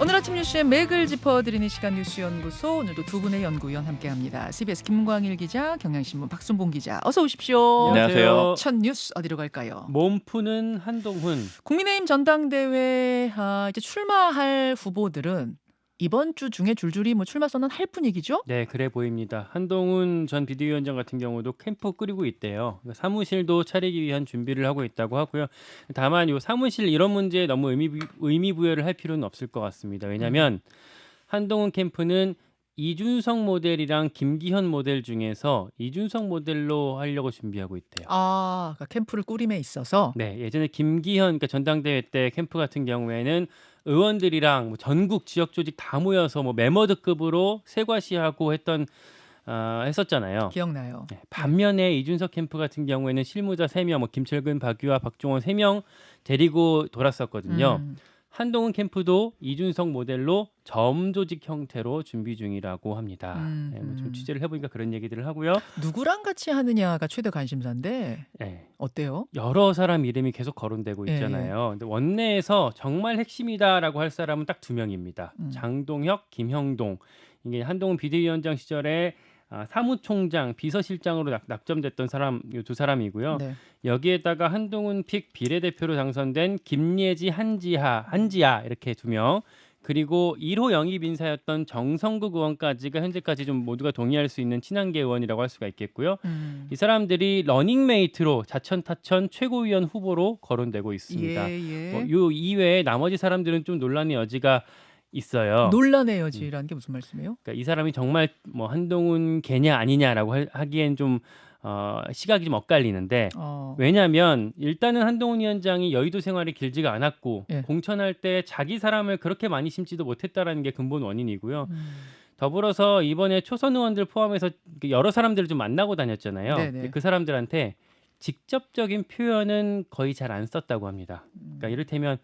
오늘 아침 뉴스의 맥을 짚어드리는 시간 뉴스연구소, 오늘도 두 분의 연구위원 함께합니다. CBS 김광일 기자, 경향신문 박순봉 기자, 어서 오십시오. 안녕하세요. 첫 뉴스 어디로 갈까요? 몸 푸는 한동훈. 국민의힘 전당대회 이제 출마할 후보들은 이번 주 중에 줄줄이 출마 선언할 분위기죠? 네, 그래 보입니다. 한동훈 전 비대위원장 같은 경우도 캠프 꾸리고 있대요. 사무실도 차리기 위한 준비를 하고 있다고 하고요. 다만 이 사무실 이런 문제에 너무 의미 부여를 할 필요는 없을 것 같습니다. 왜냐하면 한동훈 캠프는 이준석 모델이랑 김기현 모델 중에서 이준석 모델로 하려고 준비하고 있대요. 그러니까 캠프를 꾸림에 있어서. 네, 예전에 김기현 그러니까 전당대회 때 캠프 같은 경우에는 의원들이랑 전국 지역 조직 다 모여서 메머드급으로 세과시하고 했었잖아요. 기억나요. 네, 반면에 이준석 캠프 같은 경우에는 실무자 3명, 김철근, 박유아, 박종원 3명 데리고 돌았었거든요. 한동훈 캠프도 이준석 모델로 점조직 형태로 준비 중이라고 합니다. 네, 좀 취재를 해보니까 그런 얘기들을 하고요. 누구랑 같이 하느냐가 최대 관심사인데 네. 어때요? 여러 사람 이름이 계속 거론되고 있잖아요. 근데 원내에서 정말 핵심이다라고 할 사람은 딱 2명입니다. 장동혁, 김형동. 이게 한동훈 비대위원장 시절에 사무총장, 비서실장으로 낙점됐던 사람, 이 두 사람이고요. 네. 여기에다가 한동훈 픽 비례대표로 당선된 김예지, 한지아 이렇게 2명. 그리고 1호 영입 인사였던 정성국 의원까지가 현재까지 좀 모두가 동의할 수 있는 친한계 의원이라고 할 수가 있겠고요. 이 사람들이 러닝메이트로 자천타천 최고위원 후보로 거론되고 있습니다. 예. 요 이외에 나머지 사람들은 좀 논란의 여지가 있어요. 논란의 여지라는 게 무슨 말씀이에요? 그러니까 이 사람이 정말 한동훈 개냐 아니냐라고 하기엔 좀 시각이 좀 엇갈리는데 왜냐하면 일단은 한동훈 위원장이 여의도 생활이 길지가 않았고 공천할 때 자기 사람을 그렇게 많이 심지도 못했다라는 게 근본 원인이고요. 더불어서 이번에 초선 의원들 포함해서 여러 사람들을 좀 만나고 다녔잖아요. 네네. 그 사람들한테 직접적인 표현은 거의 잘 안 썼다고 합니다. 그러니까 이를테면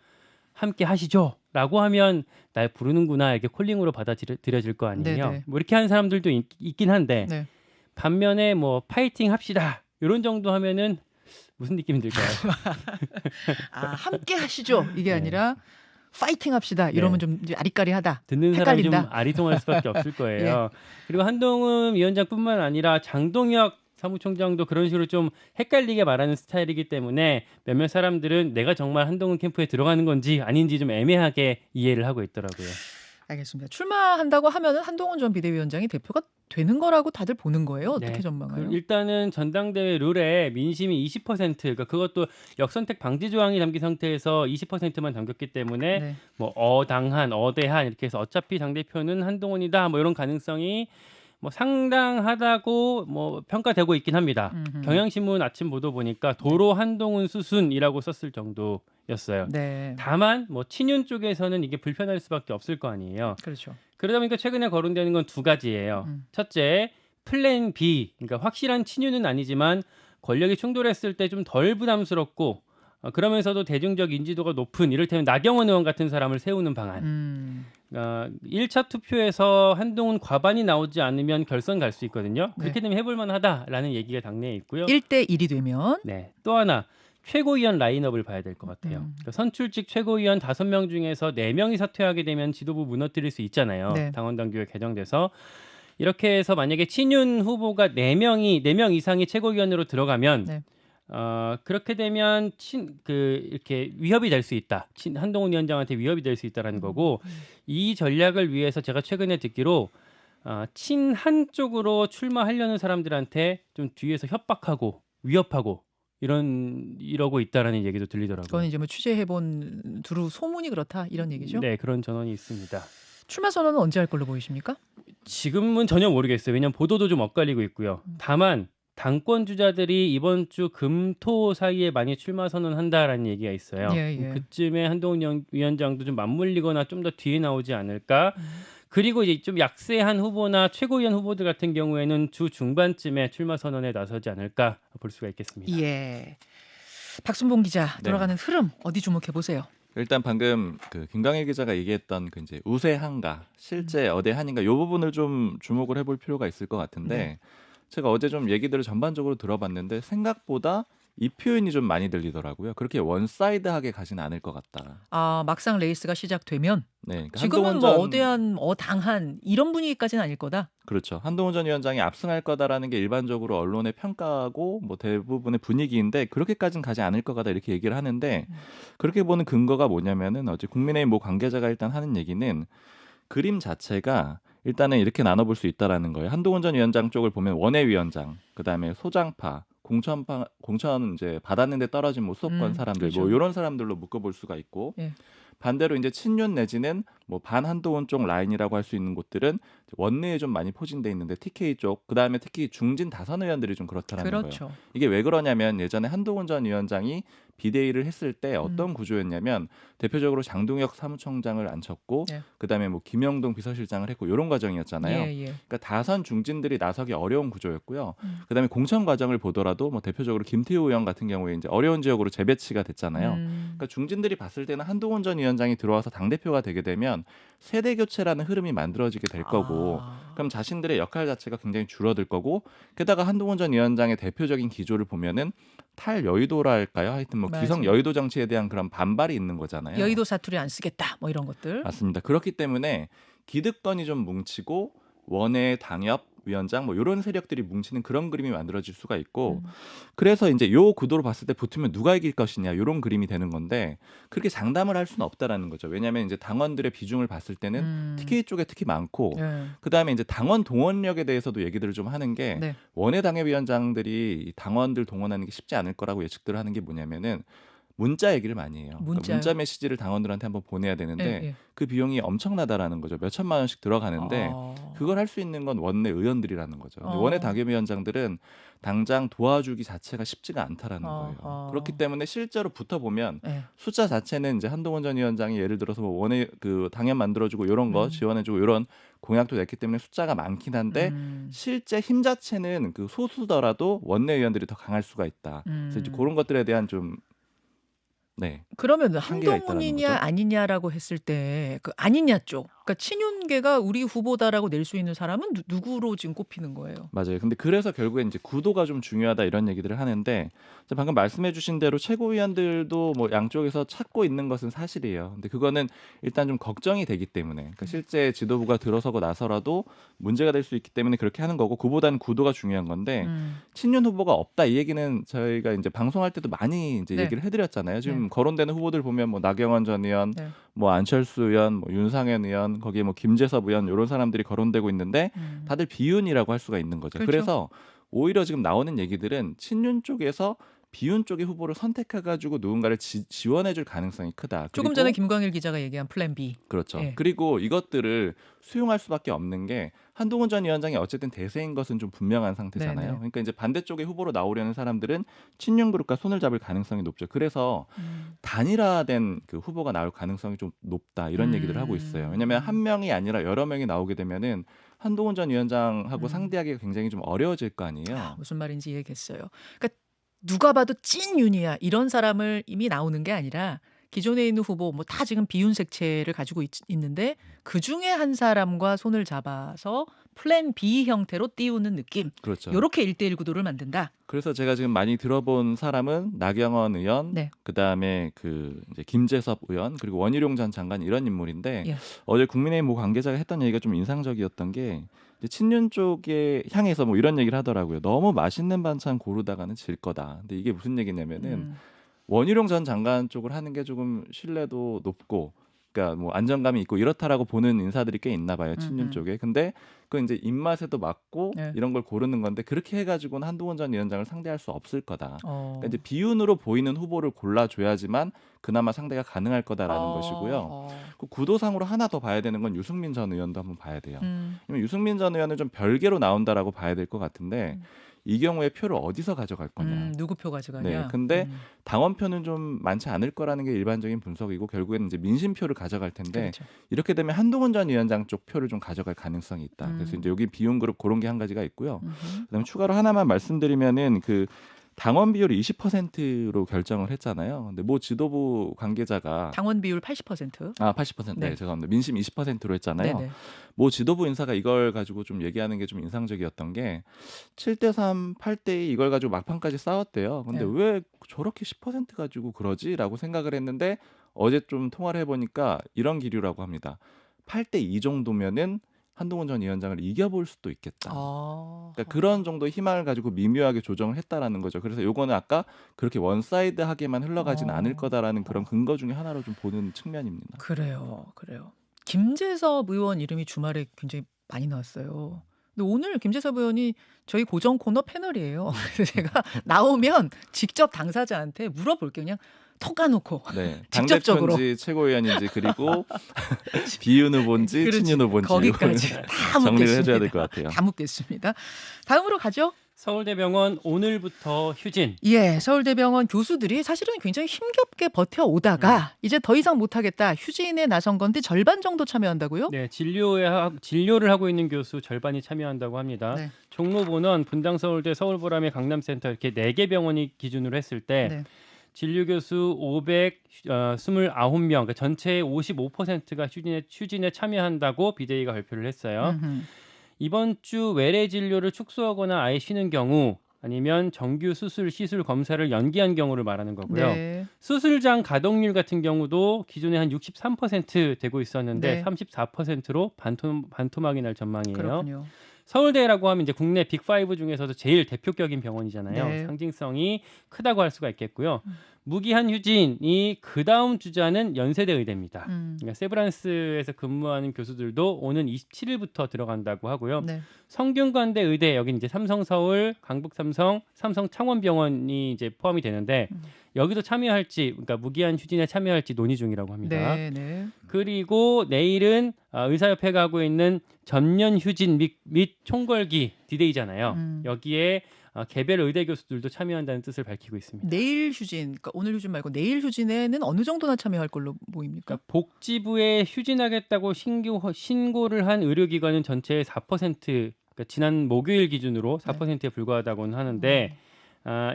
함께 하시죠라고 하면 날 부르는구나 이렇게 콜링으로 받아들여질 거 아니에요. 네네. 이렇게 하는 사람들도 있긴 한데 네. 반면에 파이팅 합시다 이런 정도 하면은 무슨 느낌이 들까요? 함께 하시죠 이게 네. 아니라 파이팅 합시다 이러면 좀 이제 아리까리하다. 듣는 사람이 좀 헷갈린다. 아리송할 수밖에 없을 거예요. 그리고 한동훈 위원장뿐만 아니라 장동혁 사무총장도 그런 식으로 좀 헷갈리게 말하는 스타일이기 때문에 몇몇 사람들은 내가 정말 한동훈 캠프에 들어가는 건지 아닌지 좀 애매하게 이해를 하고 있더라고요. 알겠습니다. 출마한다고 하면은 한동훈 전 비대위원장이 대표가 되는 거라고 다들 보는 거예요? 어떻게 네. 전망해요? 일단은 전당대회 룰에 민심이 20%, 그러니까 그것도 역선택 방지 조항이 담긴 상태에서 20%만 담겼기 때문에 어당한, 어대한 이렇게 해서 어차피 당대표는 한동훈이다 이런 가능성이 상당하다고 평가되고 있긴 합니다. 경향신문 아침 보도 보니까 도로 한동훈 수순이라고 썼을 정도였어요. 네. 다만 친윤 쪽에서는 이게 불편할 수밖에 없을 거 아니에요. 그렇죠. 그러다 보니까 최근에 거론되는 건 2가지예요. 첫째, 플랜 B, 그러니까 확실한 친윤은 아니지만 권력이 충돌했을 때 좀 덜 부담스럽고 그러면서도 대중적 인지도가 높은 이를테면 나경원 의원 같은 사람을 세우는 방안. 1차 투표에서 한동훈 과반이 나오지 않으면 결선 갈 수 있거든요. 그렇게 되면 해볼 만하다라는 얘기가 당내에 있고요. 1대1이 되면 네. 또 하나 최고위원 라인업을 봐야 될 것 같아요. 그러니까 선출직 최고위원 5명 중에서 4명이 사퇴하게 되면 지도부 무너뜨릴 수 있잖아요. 네. 당원당규에 개정돼서. 이렇게 해서 만약에 친윤 후보가 4명 이상이 최고위원으로 들어가면 그렇게 되면 이렇게 위협이 될 수 있다. 한동훈 위원장한테 위협이 될 수 있다라는 거고 이 전략을 위해서 제가 최근에 듣기로 친한 쪽으로 출마하려는 사람들한테 좀 뒤에서 협박하고 위협하고 이러고 있다라는 얘기도 들리더라고요. 그건 이제 취재해본 두루 소문이 그렇다 이런 얘기죠? 네, 그런 전언이 있습니다. 출마 선언은 언제 할 걸로 보이십니까? 지금은 전혀 모르겠어요. 왜냐하면 보도도 좀 엇갈리고 있고요. 다만 당권 주자들이 이번 주 금토 사이에 많이 출마 선언한다라는 얘기가 있어요. 그쯤에 한동훈 위원장도 좀 맞물리거나 좀 더 뒤에 나오지 않을까. 그리고 이제 좀 약세한 후보나 최고위원 후보들 같은 경우에는 주 중반쯤에 출마 선언에 나서지 않을까 볼 수가 있겠습니다. 예. 박순봉 기자, 돌아가는 흐름 어디 주목해 보세요. 일단 방금 김광일 기자가 얘기했던 이제 우세한가 실제 어대한인가 이 부분을 좀 주목을 해볼 필요가 있을 것 같은데 제가 어제 좀 얘기들을 전반적으로 들어봤는데 생각보다 이 표현이 좀 많이 들리더라고요. 그렇게 원사이드하게 가진 않을 것 같다. 아, 막상 레이스가 시작되면 네, 그러니까 지금은 한동훈 뭐 전 어대한 어당한 이런 분위기까지는 아닐 거다. 그렇죠. 한동훈 전 위원장이 압승할 거다라는 게 일반적으로 언론의 평가고 뭐 대부분의 분위기인데 그렇게까지는 가지 않을 것 같다 이렇게 얘기를 하는데 그렇게 보는 근거가 뭐냐면은 어제 국민의힘 모 관계자가 일단 하는 얘기는 그림 자체가 일단은 이렇게 나눠볼 수 있다라는 거예요. 한동훈 전 위원장 쪽을 보면 원외위원장, 그다음에 소장파, 공천 이제 받았는데 떨어진 뭐 수도권 사람들 그렇죠. 뭐 이런 사람들로 묶어볼 수가 있고 예. 반대로 이제 친윤 내지는 뭐 반 한동훈 쪽 라인이라고 할 수 있는 곳들은 원내에 좀 많이 포진돼 있는데 TK 쪽 그다음에 특히 중진 다선 의원들이 좀 그렇다라는 거예요. 그렇죠. 이게 왜 그러냐면 예전에 한동훈 전 위원장이 비대위를 했을 때 어떤 구조였냐면 대표적으로 장동혁 사무총장을 앉혔고 예. 그다음에 뭐 김영동 비서실장을 했고 이런 과정이었잖아요. 예, 예. 그러니까 다선 중진들이 나서기 어려운 구조였고요. 그다음에 공천 과정을 보더라도 뭐 대표적으로 김태우 의원 같은 경우에 이제 어려운 지역으로 재배치가 됐잖아요. 그러니까 중진들이 봤을 때는 한동훈 전 위원장이 들어와서 당 대표가 되게 되면 세대 교체라는 흐름이 만들어지게 될 거고, 그럼 자신들의 역할 자체가 굉장히 줄어들 거고, 게다가 한동훈 전 위원장의 대표적인 기조를 보면은 탈여의도랄까요? 하여튼 뭐 맞아요. 기성 여의도 정치에 대한 그런 반발이 있는 거잖아요. 여의도 사투리 안 쓰겠다. 뭐 이런 것들. 맞습니다. 그렇기 때문에 기득권이 좀 뭉치고 원외 당협 위원장 뭐 이런 세력들이 뭉치는 그런 그림이 만들어질 수가 있고 그래서 이제 요 구도로 봤을 때 붙으면 누가 이길 것이냐 이런 그림이 되는 건데 그렇게 장담을 할 수는 없다라는 거죠. 왜냐하면 이제 당원들의 비중을 봤을 때는 TK 쪽에 특히 많고 예. 그다음에 이제 당원 동원력에 대해서도 얘기들을 좀 하는 게 네. 원외 당협위원장들이 당원들 동원하는 게 쉽지 않을 거라고 예측들을 하는 게 뭐냐면은 문자 얘기를 많이 해요. 그러니까 문자요? 문자 메시지를 당원들한테 한번 보내야 되는데 예, 예. 그 비용이 엄청나다라는 거죠. 몇 천만 원씩 들어가는데 그걸 할 수 있는 건 원내 의원들이라는 거죠. 근데 원내 당협위원장들은 당장 도와주기 자체가 쉽지가 않다라는 거예요. 그렇기 때문에 실제로 붙어보면 예. 숫자 자체는 이제 한동훈 전 위원장이 예를 들어서 뭐 원내 그 당협 만들어주고 이런 거 지원해주고 이런 공약도 냈기 때문에 숫자가 많긴 한데 실제 힘 자체는 그 소수더라도 원내 의원들이 더 강할 수가 있다. 그래서 이제 그런 것들에 대한 좀 네. 그러면 한계가 있다는 한동훈이냐 거죠. 아니냐라고 했을 때 그 아니냐 쪽, 그러니까 친윤계가 우리 후보다라고 낼 수 있는 사람은 누구로 지금 꼽히는 거예요? 맞아요. 근데 그래서 결국엔 이제 구도가 좀 중요하다 이런 얘기들을 하는데 방금 말씀해주신 대로 최고위원들도 뭐 양쪽에서 찾고 있는 것은 사실이에요. 근데 그거는 일단 좀 걱정이 되기 때문에 그러니까 실제 지도부가 들어서고 나서라도 문제가 될 수 있기 때문에 그렇게 하는 거고 그보다는 구도가 중요한 건데 친윤 후보가 없다 이 얘기는 저희가 이제 방송할 때도 많이 이제 네. 얘기를 해드렸잖아요. 지금 네. 거론되는 후보들 보면 뭐 나경원 전 의원, 네. 뭐 안철수 의원, 뭐 윤상현 의원, 거기에 뭐 김재섭 의원 이런 사람들이 거론되고 있는데 다들 비윤이라고 할 수가 있는 거죠. 그렇죠. 그래서 오히려 지금 나오는 얘기들은 친윤 쪽에서 비윤 쪽의 후보를 선택해가지고 누군가를 지원해줄 가능성이 크다. 조금 그리고 전에 김광일 기자가 얘기한 플랜 B. 그렇죠. 예. 그리고 이것들을 수용할 수밖에 없는 게 한동훈 전 위원장이 어쨌든 대세인 것은 좀 분명한 상태잖아요. 네네. 그러니까 이제 반대쪽의 후보로 나오려는 사람들은 친윤 그룹과 손을 잡을 가능성이 높죠. 그래서 단일화된 그 후보가 나올 가능성이 좀 높다 이런 얘기들을 하고 있어요. 왜냐하면 한 명이 아니라 여러 명이 나오게 되면은 한동훈 전 위원장하고 상대하기가 굉장히 좀 어려워질 거 아니에요. 무슨 말인지 이해했어요. 그러니까 누가 봐도 찐윤이야 이런 사람을 이미 나오는 게 아니라 기존에 있는 후보 뭐 다 지금 비윤 색채를 가지고 있는데 그 중에 한 사람과 손을 잡아서 플랜 B 형태로 띄우는 느낌. 그렇죠. 이렇게 1대1 구도를 만든다. 그래서 제가 지금 많이 들어본 사람은 나경원 의원, 네. 그다음에 그 이제 김재섭 의원, 그리고 원희룡 전 장관 이런 인물인데 예. 어제 국민의힘 모 관계자가 했던 얘기가 좀 인상적이었던 게 이제 친윤 쪽에 향해서 뭐 이런 얘기를 하더라고요. 너무 맛있는 반찬 고르다가는 질 거다. 근데 이게 무슨 얘기냐면은 원희룡 전 장관 쪽을 하는 게 조금 신뢰도 높고 그러니까 뭐 안정감이 있고 이렇다라고 보는 인사들이 꽤 있나 봐요. 친윤 쪽에. 근데 그 이제 입맛에도 맞고 네. 이런 걸 고르는 건데 그렇게 해가지고는 한동훈 전 위원장을 상대할 수 없을 거다. 그러니까 이제 어. 비윤으로 보이는 후보를 골라줘야지만 그나마 상대가 가능할 거다라는 것이고요. 그 구도상으로 하나 더 봐야 되는 건 유승민 전 의원도 한번 봐야 돼요. 왜냐면 유승민 전 의원은 좀 별개로 나온다라고 봐야 될 것 같은데 이 경우에 표를 어디서 가져갈 거냐. 누구 표 가져가냐. 네, 근데 당원표는 좀 많지 않을 거라는 게 일반적인 분석이고 결국에는 이제 민심표를 가져갈 텐데 그렇죠. 이렇게 되면 한동훈 전 위원장 쪽 표를 좀 가져갈 가능성이 있다. 그래서 이제 여기 비윤 그룹 그런 게 한 가지가 있고요. 그다음에 추가로 하나만 말씀드리면은 그 당원 비율이 20%로 결정을 했잖아요. 근데 모 지도부 관계자가 당원 비율 80%. 80%. 네, 네. 죄송합니다. 민심 20%로 했잖아요. 네네. 모 지도부 인사가 이걸 가지고 좀 얘기하는 게 좀 인상적이었던 게 7대3, 8대2 이걸 가지고 막판까지 싸웠대요. 근데 네. 왜 저렇게 10% 가지고 그러지라고 생각을 했는데 어제 좀 통화를 해보니까 이런 기류라고 합니다. 8대2 정도면은 한동훈 전 위원장을 이겨볼 수도 있겠다. 그러니까 그런 정도의 희망을 가지고 미묘하게 조정을 했다라는 거죠. 그래서 요거는 아까 그렇게 원사이드하게만 흘러가진 않을 거다라는 그런 근거 중에 하나로 좀 보는 측면입니다. 그래요. 김재섭 의원 이름이 주말에 굉장히 많이 나왔어요. 근데 오늘 김재섭 의원이 저희 고정 코너 패널이에요. 그래서 제가 나오면 직접 당사자한테 물어볼게요. 그냥 톡 까놓고. 네, 직접적으로. 당대표인지 최고위원인지 그리고 비윤 후보인지 그렇지. 친윤 후보인지 거기까지 다 정리를 묻겠습니다. 해줘야 될 것 같아요. 다 묻겠습니다. 다음으로 가죠. 서울대병원 오늘부터 휴진. 예, 서울대병원 교수들이 사실은 굉장히 힘겹게 버텨오다가 이제 더 이상 못하겠다. 휴진에 나선 건데 절반 정도 참여한다고요? 네, 진료를 하고 있는 교수 절반이 참여한다고 합니다. 네. 종로본원, 분당서울대, 서울보람의 강남센터 이렇게 4개 병원이 기준으로 했을 때 네. 진료 교수 529명, 그러니까 전체의 55%가 휴진에 참여한다고 비대위가 발표를 했어요. 이번 주 외래 진료를 축소하거나 아예 쉬는 경우 아니면 정규 수술, 시술 검사를 연기한 경우를 말하는 거고요. 네. 수술장 가동률 같은 경우도 기존에 한 63% 되고 있었는데 네. 34%로 반토막이 날 전망이에요. 그렇군요. 서울대라고 하면 이제 국내 빅5 중에서도 제일 대표격인 병원이잖아요. 네. 상징성이 크다고 할 수가 있겠고요. 무기한 휴진이 그 다음 주자는 연세대 의대입니다. 그러니까 세브란스에서 근무하는 교수들도 오는 27일부터 들어간다고 하고요. 네. 성균관대 의대 여기 이제 삼성서울, 강북삼성, 삼성창원병원이 이제 포함이 되는데 여기도 참여할지, 그러니까 무기한 휴진에 참여할지 논의 중이라고 합니다. 네, 네. 그리고 내일은 의사협회가 하고 있는 전면 휴진 및 총궐기 디데이잖아요. 여기에 개별 의대 교수들도 참여한다는 뜻을 밝히고 있습니다. 내일 휴진, 그러니까 오늘 휴진 말고 내일 휴진에는 어느 정도나 참여할 걸로 보입니까? 그러니까 복지부에 휴진하겠다고 신고를 한 의료기관은 전체의 4%, 그러니까 지난 목요일 기준으로 4%에 불과하다고는 하는데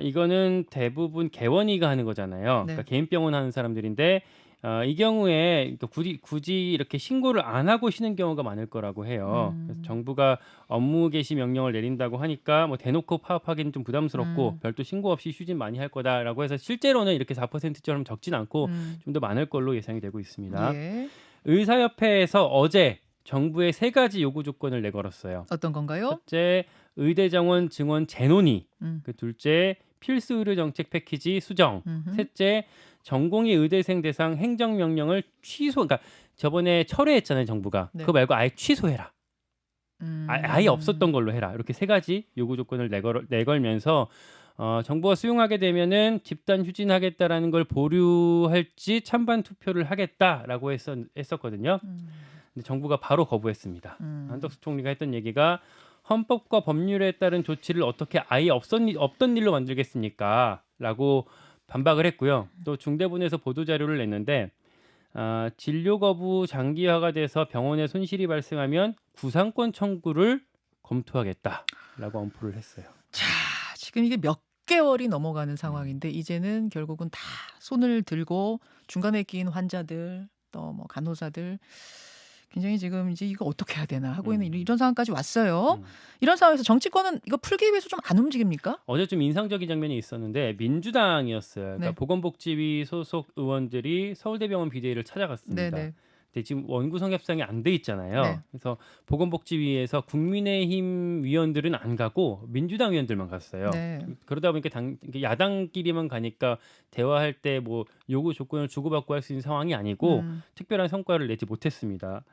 이거는 대부분 개원이가 하는 거잖아요. 네. 그러니까 개인 병원 하는 사람들인데 이 경우에 굳이 이렇게 신고를 안 하고 쉬는 경우가 많을 거라고 해요. 그래서 정부가 업무 개시 명령을 내린다고 하니까 뭐 대놓고 파업하기는 좀 부담스럽고 별도 신고 없이 휴진 많이 할 거다라고 해서 실제로는 이렇게 4%처럼 적진 않고 좀 더 많을 걸로 예상이 되고 있습니다. 예. 의사협회에서 어제 정부에 3가지 요구 조건을 내걸었어요. 어떤 건가요? 첫째, 의대 정원 증원 재논의. 음. 둘째, 필수 의료 정책 패키지 수정. 셋째, 전공의 의대생 대상 행정명령을 그러니까 저번에 철회했잖아요, 정부가. 네. 그거 말고 아예 취소해라. 아예 없었던 걸로 해라. 이렇게 3가지 요구 조건을 내걸면서 정부가 수용하게 되면은 집단 휴진하겠다라는 걸 보류할지 찬반 투표를 하겠다라고 했었거든요. 근데 정부가 바로 거부했습니다. 한덕수 총리가 했던 얘기가 헌법과 법률에 따른 조치를 어떻게 아예 없던 일로 만들겠습니까? 라고 반박을 했고요. 또 중대본에서 보도자료를 냈는데 진료 거부 장기화가 돼서 병원에 손실이 발생하면 구상권 청구를 검토하겠다라고 엄포를 했어요. 자, 지금 이게 몇 개월이 넘어가는 상황인데 이제는 결국은 다 손을 들고 중간에 끼인 환자들 또 뭐 간호사들 굉장히 지금 이제 이거 어떻게 해야 되나 하고 있는 이런 상황까지 왔어요. 이런 상황에서 정치권은 이거 풀기 위해서 좀 안 움직입니까? 어제 좀 인상적인 장면이 있었는데 민주당이었어요. 그러니까 네. 보건복지위 소속 의원들이 서울대병원 비대위를 찾아갔습니다. 네네. 근데 지금 원구성 협상이 안 돼 있잖아요. 네. 그래서 보건복지위에서 국민의힘 위원들은 안 가고 민주당 위원들만 갔어요. 네. 그러다 보니까 야당끼리만 가니까 대화할 때 뭐 요구 조건을 주고받고 할 수 있는 상황이 아니고 특별한 성과를 내지 못했습니다.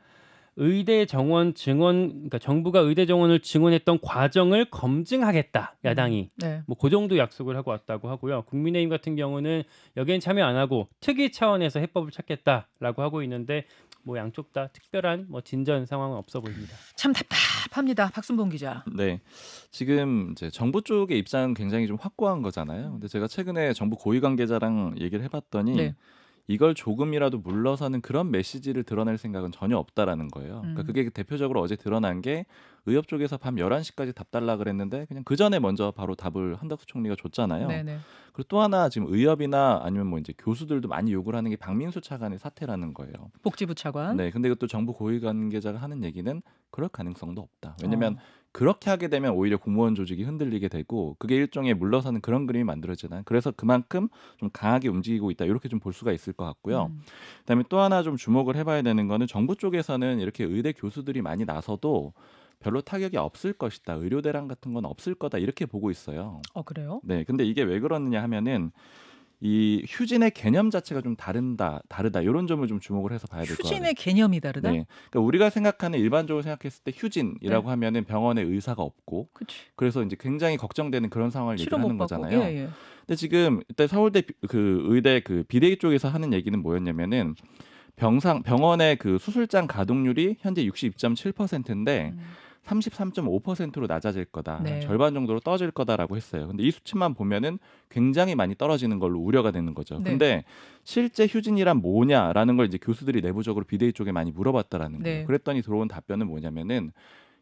의대 정원 증원, 그러니까 정부가 의대 정원을 증원했던 과정을 검증하겠다, 야당이. 네. 뭐 그 정도 약속을 하고 왔다고 하고요. 국민의힘 같은 경우는 여기엔 참여 안 하고 특위 차원에서 해법을 찾겠다라고 하고 있는데 뭐 양쪽 다 특별한 뭐 진전 상황은 없어 보입니다. 참 답답합니다. 박순봉 기자. 네, 지금 이제 정부 쪽의 입장은 굉장히 좀 확고한 거잖아요. 근데 제가 최근에 정부 고위 관계자랑 얘기를 해봤더니 네. 이걸 조금이라도 물러서는 그런 메시지를 드러낼 생각은 전혀 없다라는 거예요. 그러니까 그게 대표적으로 어제 드러난 게 의협 쪽에서 밤 11시까지 답 달라 그랬는데 그냥 그 전에 먼저 바로 답을 한덕수 총리가 줬잖아요. 네네. 그리고 또 하나 지금 의협이나 아니면 뭐 이제 교수들도 많이 요구를 하는 게 박민수 차관의 사퇴라는 거예요. 복지부 차관. 네, 근데 이것도 정부 고위 관계자가 하는 얘기는 그럴 가능성도 없다. 왜냐면 어. 그렇게 하게 되면 오히려 공무원 조직이 흔들리게 되고 그게 일종의 물러서는 그런 그림이 만들어지잖아요. 그래서 그만큼 좀 강하게 움직이고 있다. 이렇게 좀 볼 수가 있을 것 같고요. 그다음에 또 하나 좀 주목을 해봐야 되는 거는 정부 쪽에서는 이렇게 의대 교수들이 많이 나서도 별로 타격이 없을 것이다. 의료 대란 같은 건 없을 거다. 이렇게 보고 있어요. 그래요? 네, 근데 이게 왜 그러느냐 하면은 이 휴진의 개념 자체가 좀 다르다 이런 점을 좀 주목을 해서 봐야 될 것 같아요. 휴진의 개념이 다르다? 네, 그러니까 우리가 생각하는 일반적으로 생각했을 때 휴진이라고 하면은 병원에 의사가 없고, 그치. 그래서 이제 굉장히 걱정되는 그런 상황을 치료 얘기하는 못 받고. 거잖아요. 예. 근데 지금 이때 서울대 그 의대 그 비대위 쪽에서 하는 얘기는 뭐였냐면은 병원의 그 수술장 가동률이 현재 62.7%인데 33.5%로 낮아질 거다. 네. 절반 정도로 떨어질 거다라고 했어요. 근데 이 수치만 보면은 굉장히 많이 떨어지는 걸로 우려가 되는 거죠. 네. 근데 실제 휴진이란 뭐냐라는 걸 이제 교수들이 내부적으로 비대위 쪽에 많이 물어봤다라는 거예요. 네. 그랬더니 들어온 답변은 뭐냐면은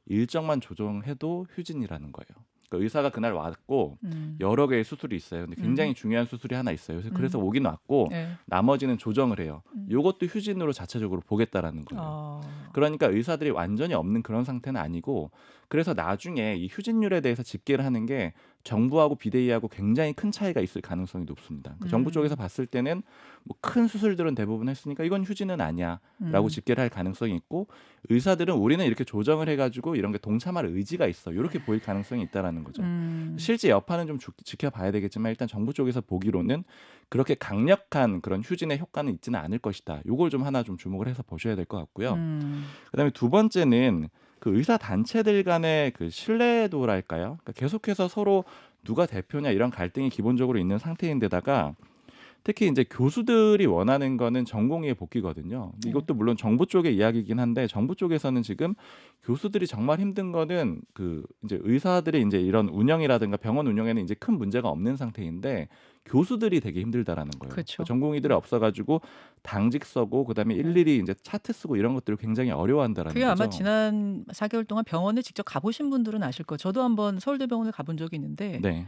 일정만 조정해도 휴진이라는 거예요. 그러니까 의사가 그날 왔고 여러 개의 수술이 있어요. 근데 굉장히 중요한 수술이 하나 있어요. 그래서 오긴 왔고 네. 나머지는 조정을 해요. 이것도 휴진으로 자체적으로 보겠다라는 거예요. 그러니까 의사들이 완전히 없는 그런 상태는 아니고, 그래서 나중에 이 휴진율에 대해서 집계를 하는 게 정부하고 비대위하고 굉장히 큰 차이가 있을 가능성이 높습니다. 정부 쪽에서 봤을 때는 뭐 큰 수술들은 대부분 했으니까 이건 휴진은 아니야라고 집계를 할 가능성이 있고, 의사들은 우리는 이렇게 조정을 해가지고 이런 게 동참할 의지가 있어 이렇게 보일 가능성이 있다라는 거죠. 실제 여파는 좀 지켜봐야 되겠지만 일단 정부 쪽에서 보기로는 그렇게 강력한 그런 휴진의 효과는 있지는 않을 것이다. 요걸 좀 하나 좀 주목을 해서 보셔야 될 것 같고요. 그다음에 두 번째는 그 의사 단체들 간의 그 신뢰도랄까요? 그러니까 계속해서 서로 누가 대표냐 이런 갈등이 기본적으로 있는 상태인데다가 특히 이제 교수들이 원하는 거는 전공의의 복귀거든요. 이것도 물론 정부 쪽의 이야기이긴 한데 정부 쪽에서는 지금 교수들이 정말 힘든 거는 그 이제 의사들의 이제 이런 운영이라든가 병원 운영에는 이제 큰 문제가 없는 상태인데 교수들이 되게 힘들다라는 거예요. 그렇죠. 전공의들이 없어가지고 당직 서고 그다음에 일일이 이제 차트 쓰고 이런 것들을 굉장히 어려워한다라는 그게 거죠. 아마 지난 4개월 동안 병원에 직접 가보신 분들은 아실 거예요. 저도 한번 서울대병원에 가본 적이 있는데 네.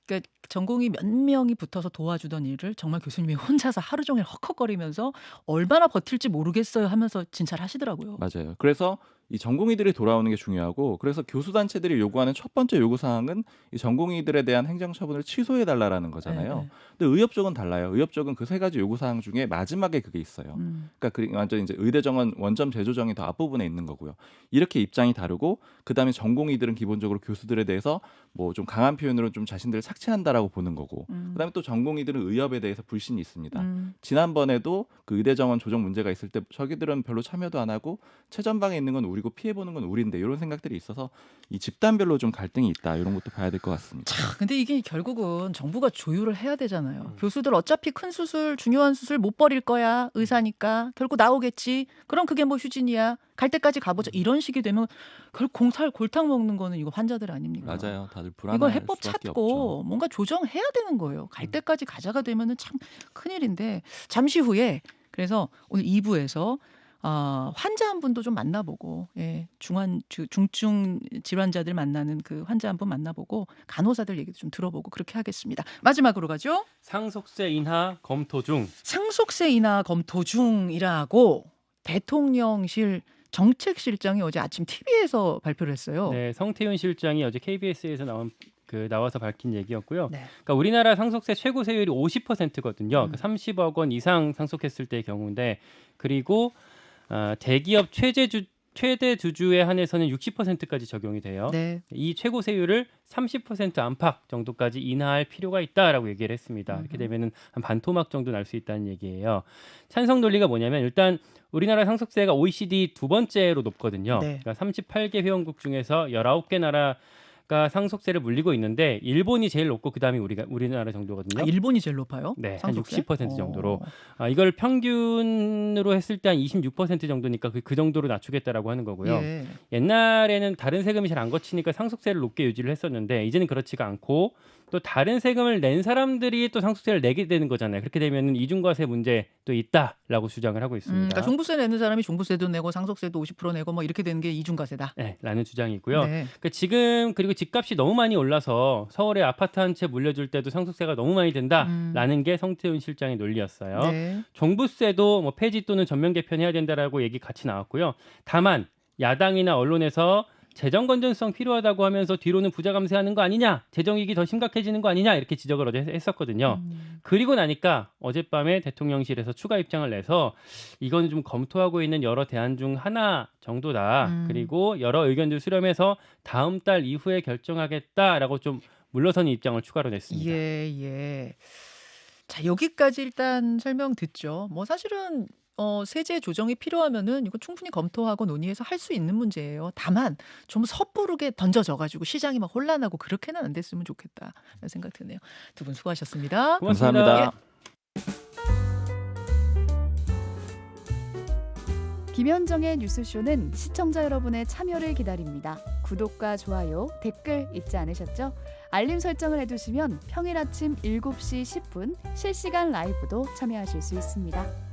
그러니까 전공이 몇 명이 붙어서 도와주던 일을 정말 교수님이 혼자서 하루 종일 헉헉거리면서 얼마나 버틸지 모르겠어요 하면서 진찰 하시더라고요. 맞아요. 그래서 이 전공의들이 돌아오는 게 중요하고, 그래서 교수단체들이 요구하는 첫 번째 요구사항은 이 전공의들에 대한 행정처분을 취소해달라는 거잖아요. 네. 근데 의협 쪽은 달라요. 의협 쪽은 그 세 가지 요구사항 중에 마지막에 그게 있어요. 그러니까 완전 이제 의대 정원 원점 재조정이 더 앞부분에 있는 거고요. 이렇게 입장이 다르고, 그다음에 전공의들은 기본적으로 교수들에 대해서 뭐 좀 강한 표현으로 좀 자신들을 착취한다라고 보는 거고, 그다음에 또 전공의들은 의협에 대해서 불신이 있습니다. 지난번에도 그 의대 정원 조정 문제가 있을 때 저기들은 별로 참여도 안 하고 최전방에 있는 건 우리고 피해 보는 건 우리인데 이런 생각들이 있어서 이 집단별로 좀 갈등이 있다. 이런 것도 봐야 될 것 같습니다. 근데 이게 결국은 정부가 조율을 해야 되잖아요. 교수들 어차피 큰 수술, 중요한 수술 못 버릴 거야. 의사니까. 결국 나오겠지. 그럼 그게 뭐 휴진이야. 갈 때까지 가보자. 이런 식이 되면 결국 공살 골탕 먹는 거는 이거 환자들 아닙니까? 맞아요. 다들 불안할 이거 해법 수밖에 찾고 없죠. 뭔가 조정해야 되는 거예요. 갈 때까지 가자가 되면은 참 큰일인데 잠시 후에 그래서 오늘 2부에서 환자 한 분도 좀 만나보고, 중증 질환자들 만나는 그 환자 한 분 만나보고 간호사들 얘기도 좀 들어보고 그렇게 하겠습니다. 마지막으로 가죠. 상속세 인하 검토 중. 상속세 인하 검토 중이라고 대통령실 정책실장이 어제 아침 TV에서 발표를 했어요. 네, 성태윤 실장이 어제 KBS에서 나와서 밝힌 얘기였고요. 네. 그러니까 우리나라 상속세 최고 세율이 50%거든요. 그러니까 30억 원 이상 상속했을 때의 경우인데, 그리고 대기업 최대 주주에 한해서는 60%까지 적용이 돼요. 네. 이 최고 세율을 30% 안팎 정도까지 인하할 필요가 있다라고 얘기를 했습니다. 이렇게 되면은 한 반토막 정도 날 수 있다는 얘기예요. 찬성 논리가 뭐냐면 일단 우리나라 상속세가 OECD 두 번째로 높거든요. 네. 그러니까 38개 회원국 중에서 19개 나라가 상속세를 물리고 있는데 일본이 제일 높고 그다음이 우리나라 정도거든요. 일본이 제일 높아요? 네, 한 상속세? 60% 정도로. 이걸 평균으로 했을 때 한 26% 정도니까 그 정도로 낮추겠다라고 하는 거고요. 예. 옛날에는 다른 세금이 잘 안 거치니까 상속세를 높게 유지를 했었는데 이제는 그렇지가 않고 또 다른 세금을 낸 사람들이 또 상속세를 내게 되는 거잖아요. 그렇게 되면 이중과세 문제도 있다라고 주장을 하고 있습니다. 그러니까 종부세 내는 사람이 종부세도 내고 상속세도 50% 내고 뭐 이렇게 되는 게 이중과세다. 네, 라는 주장이고요. 네. 그러니까 지금 그리고 집값이 너무 많이 올라서 서울에 아파트 한 채 물려줄 때도 상속세가 너무 많이 된다라는 게 성태훈 실장의 논리였어요. 네. 종부세도 뭐 폐지 또는 전면 개편해야 된다라고 얘기 같이 나왔고요. 다만 야당이나 언론에서 재정 건전성 필요하다고 하면서 뒤로는 부자 감세하는 거 아니냐, 재정이익이 더 심각해지는 거 아니냐 이렇게 지적을 어제 했었거든요. 그리고 나니까 어젯밤에 대통령실에서 추가 입장을 내서 이건 좀 검토하고 있는 여러 대안 중 하나 정도다. 그리고 여러 의견들 수렴해서 다음 달 이후에 결정하겠다라고 좀 물러서는 입장을 추가로 냈습니다. 예. 자, 여기까지 일단 설명 듣죠. 뭐 사실은 세제 조정이 필요하면은 이거 충분히 검토하고 논의해서 할 수 있는 문제예요. 다만 좀 섣부르게 던져져 가지고 시장이 막 혼란하고 그렇게는 안 됐으면 좋겠다라는 생각 드네요. 두 분 수고하셨습니다. 고맙습니다. 감사합니다. 김현정의 뉴스쇼는 시청자 여러분의 참여를 기다립니다. 구독과 좋아요, 댓글 잊지 않으셨죠? 알림 설정을 해두시면 평일 아침 7시 10분 실시간 라이브도 참여하실 수 있습니다.